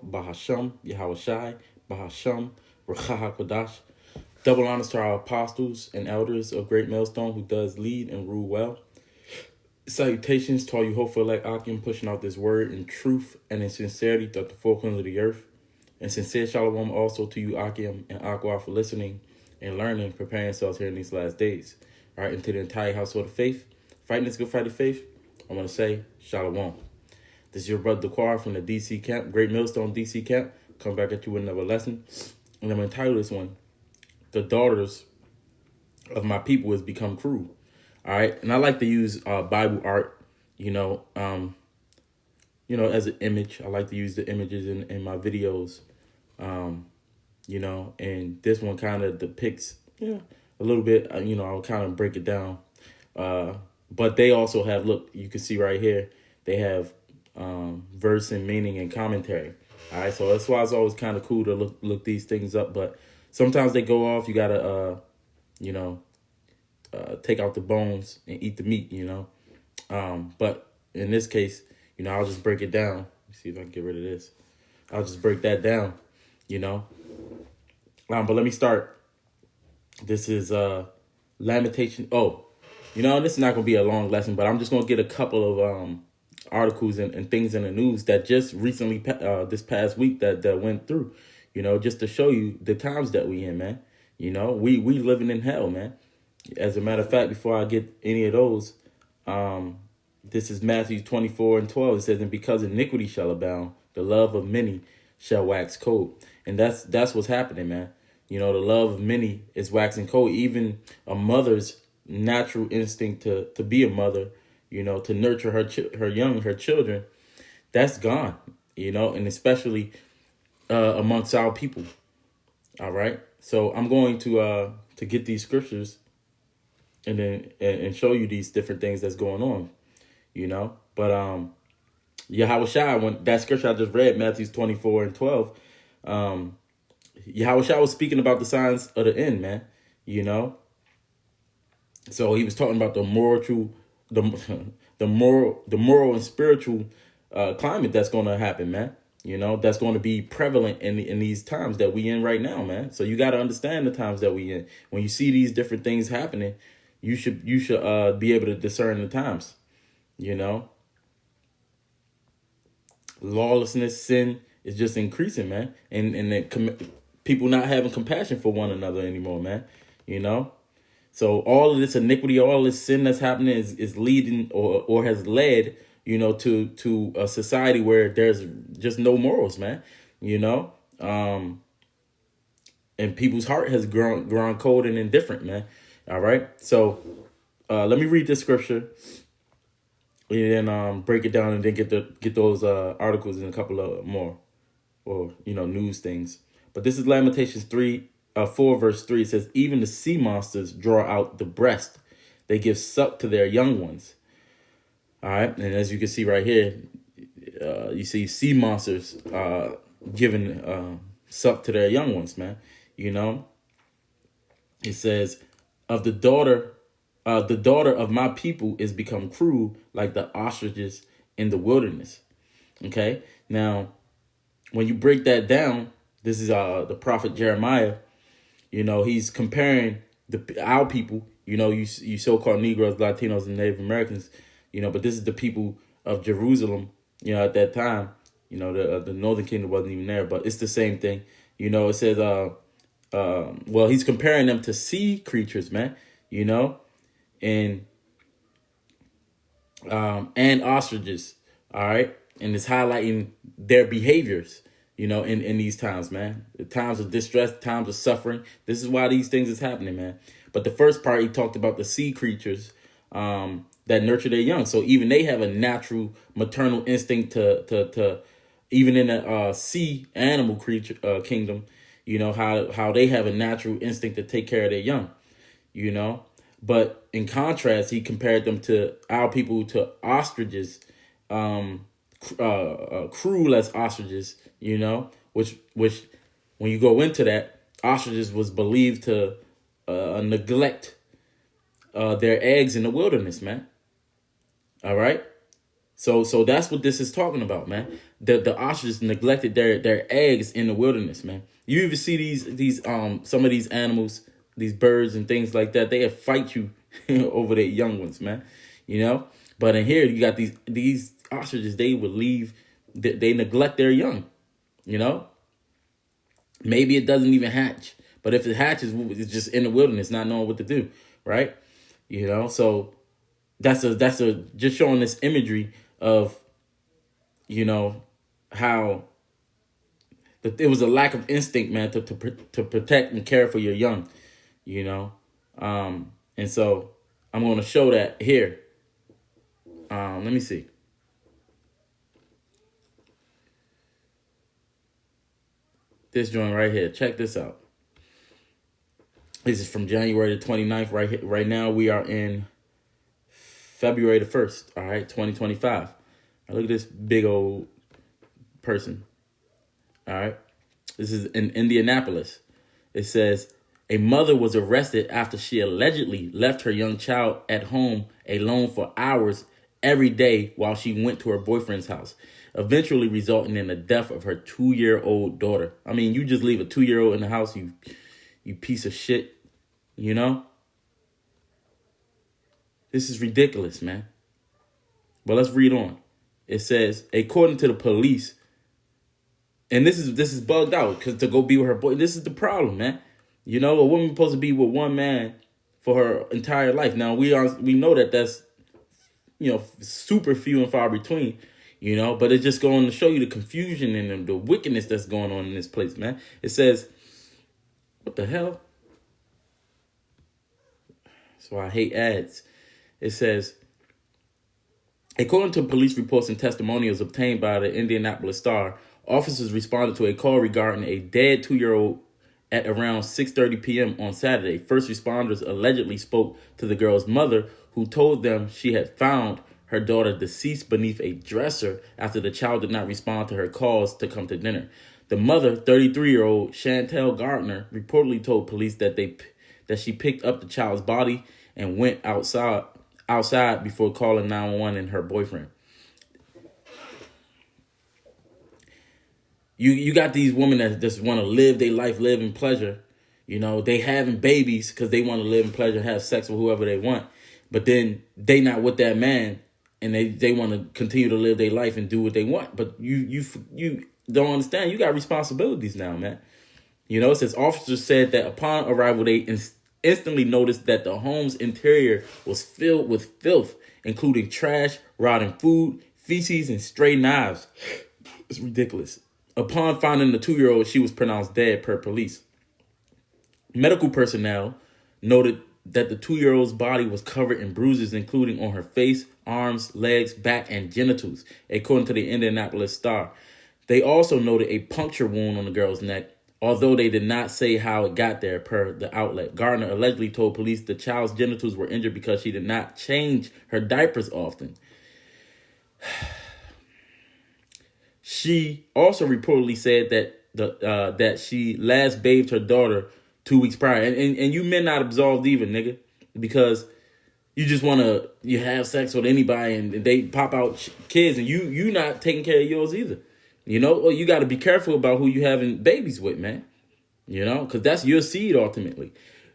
Yahweh, Bahasham, Yahweh Shai, Bahasham, Racha HaKodash. Double honors to our apostles and elders of Great Millstone who does lead and rule well. Salutations to all you hopeful elect Akim pushing out this word in truth and in sincerity throughout the four corners of the earth. And sincere shalom also to you Akim and Aqua for listening and learning, preparing yourselves here in these last days. All right, and to the entire household of faith, fighting this good fight of faith, I want to say shalom. This is your brother Daquar from the DC camp, Great Millstone DC camp. Come back at you with another lesson. And I'm going to title this one, The Daughters of My People Has Become Cruel. All right, and I like to use Bible art, as an image. I like to use the images in my videos, and this one kind of depicts, a little bit, I'll kind of break it down. But they also have, look, you can see right here, they have verse and meaning and commentary. All right, so that's why it's always kind of cool to look these things up. But sometimes they go off. You gotta, take out the bones and eat the meat. But in this case, I'll just break it down. Let me see if I can get rid of this. I'll just break that down. But let me start. This is Lamentations. Oh, this is not gonna be a long lesson, but I'm just gonna get a couple of articles and things in the news that just recently this past week that went through, just to show you the times that we in, man. We living in hell, man. As a matter of fact, before I get any of those, this is Matthew 24:12. It says, and because iniquity shall abound, the love of many shall wax cold. And that's what's happening, man. The love of many is waxing cold. Even a mother's natural instinct to be a mother, to nurture her children, that's gone, and especially amongst our people. All right. So I'm going to get these scriptures and then and show you these different things that's going on, But Yahweh Shai, when that scripture I just read, Matthew 24:12, Yahweh Shai was speaking about the signs of the end, man. So he was talking about the moral and spiritual climate that's going to happen, man. That's going to be prevalent in these times that we in right now, man. So you got to understand the times that we in. When you see these different things happening, you should be able to discern the times. Lawlessness, sin is just increasing, man, and people not having compassion for one another anymore, man. So all of this iniquity, all this sin that's happening is leading or has led, to a society where there's just no morals, man. And people's heart has grown cold and indifferent, man. All right. So let me read this scripture and then break it down and then get those articles and a couple of more or news things. But this is Lamentations 4 verse 3. It says, even the sea monsters draw out the breast. They give suck to their young ones. All right. And as you can see right here, you see sea monsters giving suck to their young ones, man. It says, the daughter of my people is become cruel like the ostriches in the wilderness. Okay. Now, when you break that down, this is the prophet Jeremiah. He's comparing our people, you so-called Negroes, Latinos, and Native Americans, but this is the people of Jerusalem, at that time, the Northern Kingdom wasn't even there, but it's the same thing. It says, he's comparing them to sea creatures, man, and ostriches. All right. And it's highlighting their behaviors, in these times, man. The times of distress, times of suffering. This is why these things is happening, man. But the first part, he talked about the sea creatures that nurture their young. So even they have a natural maternal instinct to even in a sea animal creature kingdom, how they have a natural instinct to take care of their young, But in contrast, he compared them to our people to ostriches, cruel as ostriches, which when you go into that, ostriches was believed to neglect their eggs in the wilderness, man. All right. So that's what this is talking about, man. The ostriches neglected their eggs in the wilderness, man. You even see these some of these animals, these birds and things like that. They fight you over their young ones, man. You know. But in here you got these ostriches. They would leave. They neglect their young. You know. Maybe it doesn't even hatch. But if it hatches, it's just in the wilderness, not knowing what to do, right? You know. So that's a just showing this imagery of, you know, how it was a lack of instinct, man, to protect and care for your young, you know. And so I'm going to show that here. Let me see. This joint right here. Check this out. This is from January the 29th. Right now we are in February the 1st. All right, 2025. Now look at this big old person. All right. This is in Indianapolis. It says a mother was arrested after she allegedly left her young child at home alone for hours every day while she went to her boyfriend's house, eventually resulting in the death of her 2-year-old daughter. I mean, you just leave a 2-year-old in the house, you piece of shit, you know? This is ridiculous, man. But let's read on. It says, according to the police, and this is bugged out because to go be with her boy, this is the problem, man. You know, a woman supposed to be with one man for her entire life. Now we know that that's, you know, super few and far between, you know, but it's just going to show you the confusion and the wickedness that's going on in this place, man. It says, what the hell? So I hate ads. It says, according to police reports and testimonials obtained by the Indianapolis Star, officers responded to a call regarding a dead 2-year-old at around 6:30 p.m. on Saturday. First responders allegedly spoke to the girl's mother, who told them she had found her daughter deceased beneath a dresser after the child did not respond to her calls to come to dinner. The mother, 33-year-old Chantel Gardner, reportedly told police that she picked up the child's body and went outside before calling 911 and her boyfriend. You got these women that just want to live their life, live in pleasure. You know, they having babies because they want to live in pleasure, have sex with whoever they want. But then they not with that man, and they want to continue to live their life and do what they want. But you don't understand. You got responsibilities now, man. You know, it says officers said that upon arrival, they instantly noticed that the home's interior was filled with filth, including trash, rotting food, feces, and stray knives. It's ridiculous. Upon finding the 2-year-old, she was pronounced dead per police. Medical personnel noted that the 2-year-old's body was covered in bruises, including on her face, arms, legs, back, and genitals, according to the Indianapolis Star. They also noted a puncture wound on the girl's neck, although they did not say how it got there per the outlet. Gardner allegedly told police the child's genitals were injured because she did not change her diapers often. She also reportedly said that that she last bathed her daughter 2 weeks prior. And you men not absolved either, nigga. Because you just want to have sex with anybody and they pop out kids and you not taking care of yours either. You know, well, you got to be careful about who you having babies with, man. You know, because that's your seed ultimately.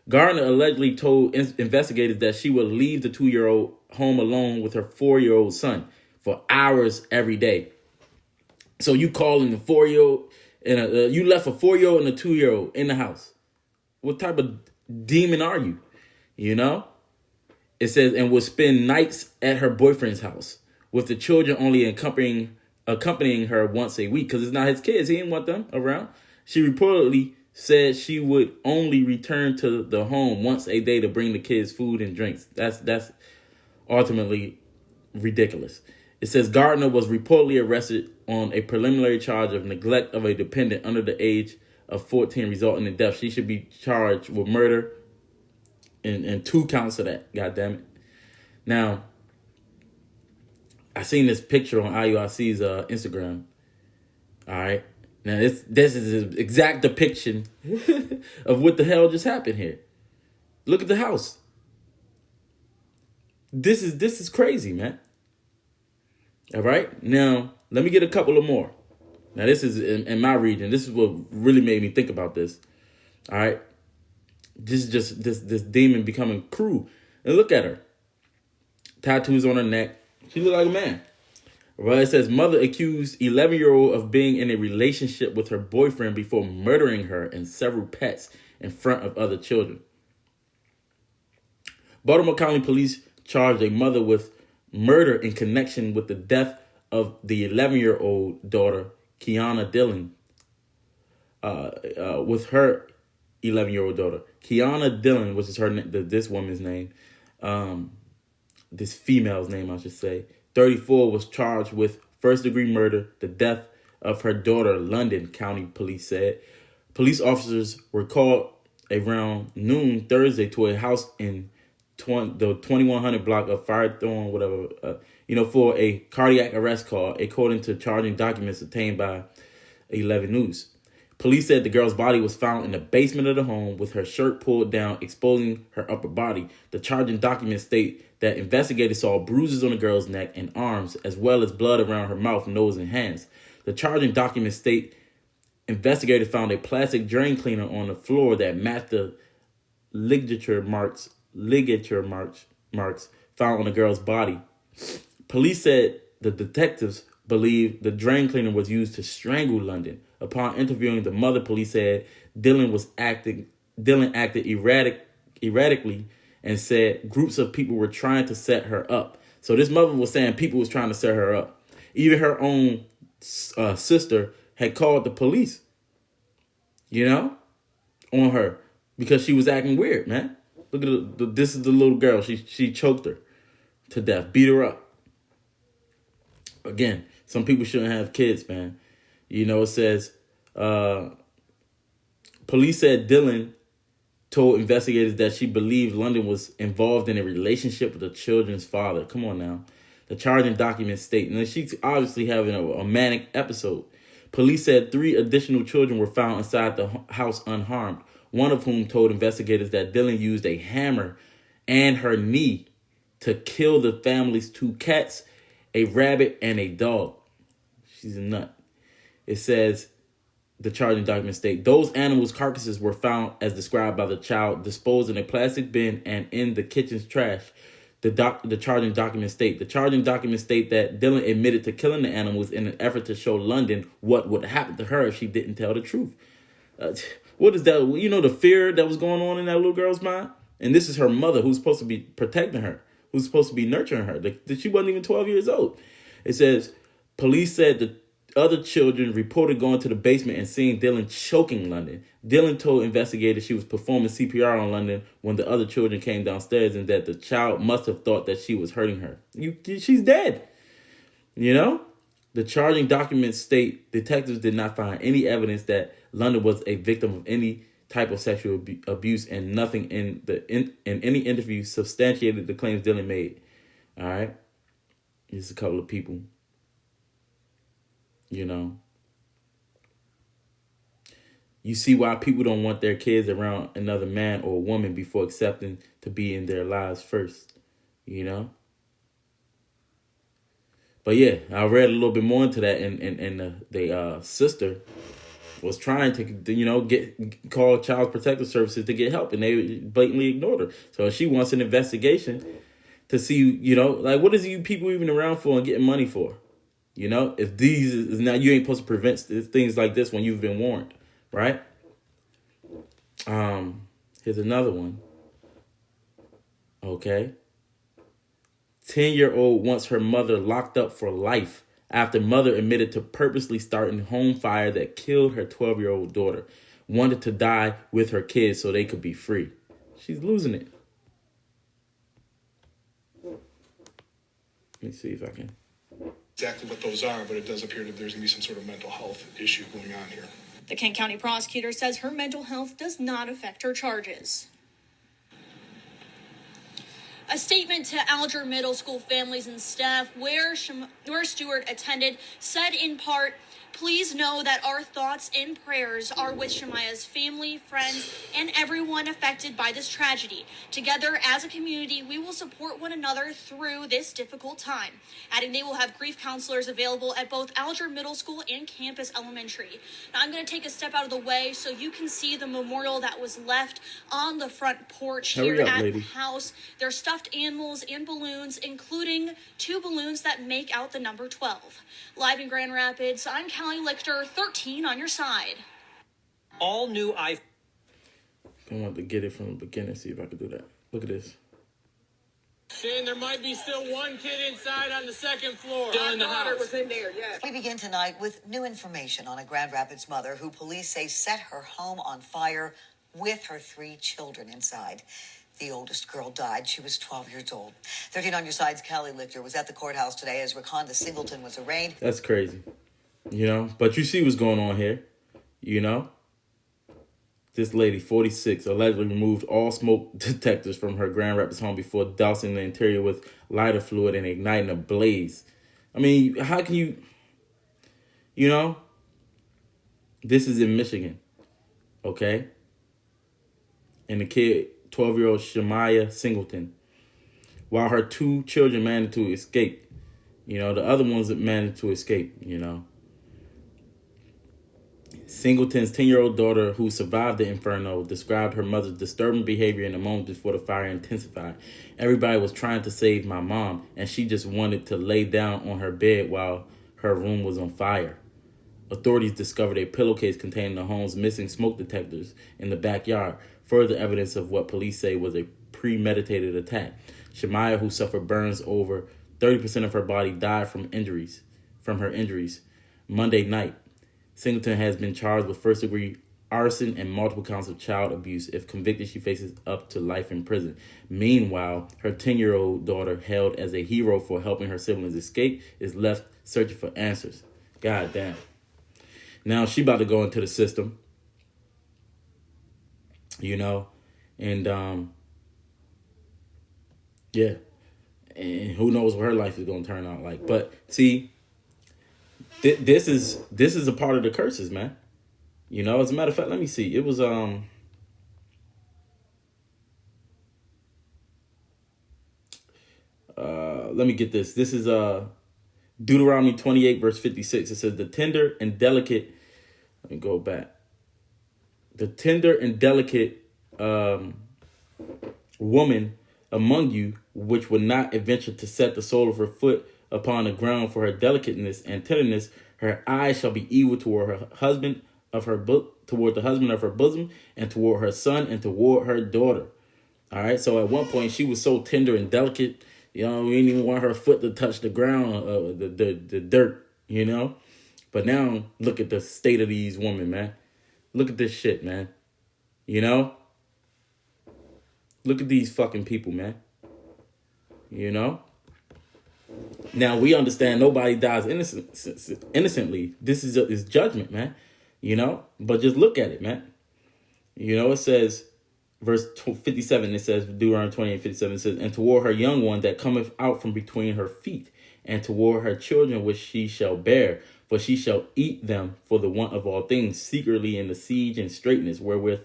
Gardner allegedly told investigators that she would leave the 2-year-old home alone with her 4-year-old son for hours every day. So you calling the 4-year-old and you left a 4-year-old and a 2-year-old in the house. What type of demon are you? You know? It says, and would spend nights at her boyfriend's house with the children only accompanying her once a week because it's not his kids. He didn't want them around. She reportedly said she would only return to the home once a day to bring the kids food and drinks. That's ultimately ridiculous. It says Gardner was reportedly arrested on a preliminary charge of neglect of a dependent under the age of 14, resulting in death. She should be charged with murder and 2 counts of that. God damn it. Now, I seen this picture on IUIC's Instagram. All right. Now, this is an exact depiction of what the hell just happened here. Look at the house. This is crazy, man. All right. Now, let me get a couple of more. Now, this is in my region. This is what really made me think about this. All right. This is just this demon becoming cruel. And look at her. Tattoos on her neck. She look like a man. Well, it says mother accused 11-year-old of being in a relationship with her boyfriend before murdering her and several pets in front of other children. Baltimore County Police charged a mother with murder in connection with the death of the 11-year-old daughter, Kiana Dillon, with her 11-year-old daughter. Kiana Dillon, which is this woman's name, this female's name, I should say, 34, was charged with first-degree murder, the death of her daughter, London County Police said. Police officers were called around noon Thursday to a house in the 2100 block of Firethorn, for a cardiac arrest call, according to charging documents obtained by 11 News. Police said the girl's body was found in the basement of the home with her shirt pulled down, exposing her upper body. The charging documents state that investigators saw bruises on the girl's neck and arms, as well as blood around her mouth, nose, and hands. The charging documents state investigators found a plastic drain cleaner on the floor that matched the ligature marks found on the girl's body. Police said the detectives believe the drain cleaner was used to strangle London. Upon interviewing the mother, police said Dillon acted erratically and said groups of people were trying to set her up. So this mother was saying people was trying to set her up. Even her own sister had called the police, on her because she was acting weird, man. Look at this is the little girl. She choked her to death, beat her up. Again, some people shouldn't have kids, man. It says, police said Dillon told investigators that she believed London was involved in a relationship with the children's father. Come on now. The charging documents state, and she's obviously having a manic episode. Police said 3 additional children were found inside the house unharmed, one of whom told investigators that Dillon used a hammer and her knee to kill the family's 2 cats, a rabbit, and a dog. She's a nut. It says, the charging documents state, those animals' carcasses were found as described by the child, disposed in a plastic bin and in the kitchen's trash. The charging documents state. The charging documents state that Dillon admitted to killing the animals in an effort to show London what would happen to her if she didn't tell the truth. What is that? The fear that was going on in that little girl's mind? And this is her mother who's supposed to be protecting her, who's supposed to be nurturing her. She wasn't even 12 years old. It says, police said the other children reported going to the basement and seeing Dillon choking London. Dillon told investigators she was performing CPR on London when the other children came downstairs and that the child must have thought that she was hurting her. She's dead. The charging documents state detectives did not find any evidence that London was a victim of any type of sexual abuse, and nothing in any interview substantiated the claims Dillon made. All right? Just a couple of people. You see why people don't want their kids around another man or woman before accepting to be in their lives first, But yeah, I read a little bit more into that, and the sister was trying to, call Child Protective Services to get help, and they blatantly ignored her. So she wants an investigation to see, what is you people even around for and getting money for? If these is now, you ain't supposed to prevent things like this when you've been warned, right? Here's another one. Okay. 10-year-old wants her mother locked up for life after mother admitted to purposely starting home fire that killed her 12-year-old daughter. Wanted to die with her kids so they could be free. She's losing it. Let me see if I can. Exactly what those are, but it does appear that there's going to be some sort of mental health issue going on here. The Kent County prosecutor says her mental health does not affect her charges. A statement to Alger Middle School families and staff where Stewart attended said in part, Please know that our thoughts and prayers are with Shemaya's family, friends, and everyone affected by this tragedy. Together, as a community, we will support one another through this difficult time. Adding they will have grief counselors available at both Alger Middle School and Campus Elementary. Now, I'm going to take a step out of the way so you can see the memorial that was left on the front porch here at the house. There are stuffed animals and balloons, including 2 balloons that make out the number 12. Live in Grand Rapids, I'm Callie Lichter, 13 on your side. All new I want to get it from the beginning, see if I can do that. Look at this. Shane, there might be still one kid inside on the second floor. Still in the house. Was in there, yes. We begin tonight with new information on a Grand Rapids mother who police say set her home on fire with her 3 children inside. The oldest girl died. She was 12 years old. 13 on your side's Callie Lichter was at the courthouse today as Raconda Singleton was arraigned. That's crazy. You know, but you see what's going on here. You know, this lady, 46, allegedly removed all smoke detectors from her Grand Rapids home before dousing the interior with lighter fluid and igniting a blaze. I mean, how can you, you know, this is in Michigan, okay? And the kid, 12-year-old Shemaya Singleton, while her 2 children managed to escape. You know, the other ones that managed to escape, you know. Singleton's 10-year-old daughter, who survived the inferno, described her mother's disturbing behavior in the moment before the fire intensified. Everybody was trying to save my mom, and she just wanted to lay down on her bed while her room was on fire. Authorities discovered a pillowcase containing the home's missing smoke detectors in the backyard, further evidence of what police say was a premeditated attack. Shemaya, who suffered burns over 30% of her body, died from her injuries Monday night. Singleton has been charged with first-degree arson and multiple counts of child abuse. If convicted, she faces up to life in prison. Meanwhile, her 10-year-old daughter, hailed as a hero for helping her siblings escape, is left searching for answers. God damn. Now she about to go into the system. You know, and yeah, and who knows what her life is going to turn out like. But see, this is a part of the curses, man. You know, as a matter of fact, let me see. It was let me get this. This is Deuteronomy 28 verse 56. It says the tender and delicate. Let me go back. The tender and delicate woman among you, which would not adventure to set the sole of her foot upon the ground for her delicateness and tenderness, her eyes shall be evil toward her husband toward the husband of her bosom, and toward her son, and toward her daughter. All right. So at one point she was so tender and delicate, you know, we didn't even want her foot to touch the ground, the dirt, you know. But now look at the state of these women, man. Look at this shit, man. You know? Look at these fucking people, man. You know? Now, we understand nobody dies innocently. This is judgment, man. You know? But just look at it, man. You know, it says, verse 57, it says, Deuteronomy 28:57, it says, and toward her young one that cometh out from between her feet, and toward her children which she shall bear, for she shall eat them for the want of all things, secretly in the siege and straitness, wherewith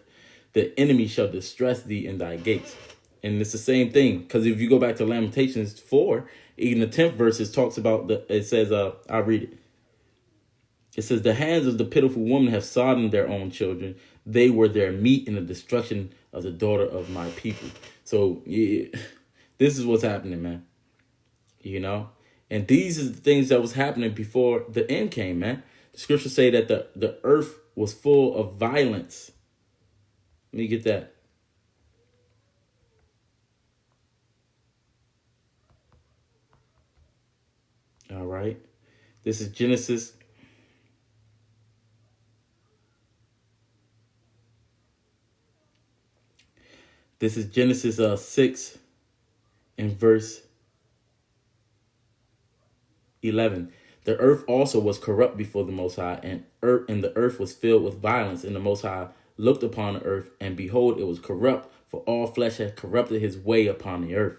the enemy shall distress thee in thy gates. And it's the same thing, because if you go back to Lamentations 4, even the 10th verse, it talks about, it says, I'll read it. It says, the hands of the pitiful woman have sodden their own children. They were their meat in the destruction of the daughter of my people. So, yeah, this is what's happening, man. You know? And these are the things that was happening before the end came, man. The scriptures say that the earth was full of violence. Let me get that. All right. This is Genesis. This is Genesis 6 and verse 11. The earth also was corrupt before the Most High, and the earth was filled with violence. And the Most High looked upon the earth, and behold, it was corrupt, for all flesh had corrupted his way upon the earth.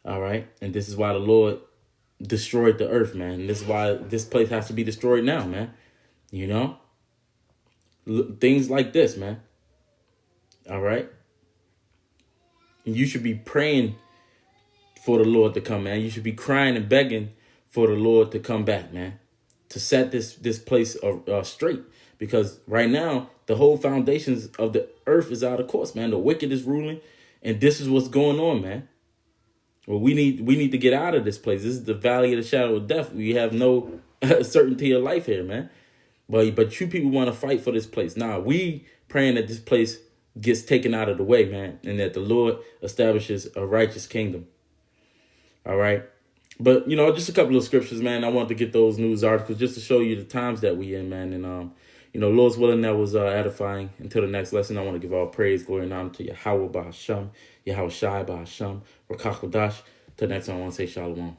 All right. And this is why the Lord destroyed the earth, man. And this is why this place has to be destroyed now, man. You know? Things like this, man. All right? And you should be praying for the Lord to come, man. You should be crying and begging for the Lord to come back, man. To set this place straight. Because right now, the whole foundations of the earth is out of course, man. The wicked is ruling. And this is what's going on, man. Well, we need to get out of this place. This is the valley of the shadow of death. We have no certainty of life here, man. But you people want to fight for this place. Nah, we praying that this place gets taken out of the way, man. And that the Lord establishes a righteous kingdom. All right. But, just a couple of scriptures, man. I wanted to get those news articles just to show you the times that we in, man. And, Lord's willing, that was edifying. Until the next lesson, I want to give all praise, glory, and honor to Yahweh Ba'Hashem, Yahweh Shai Ba'Hashem, Rakakodash. Till next time, I want to say shalom.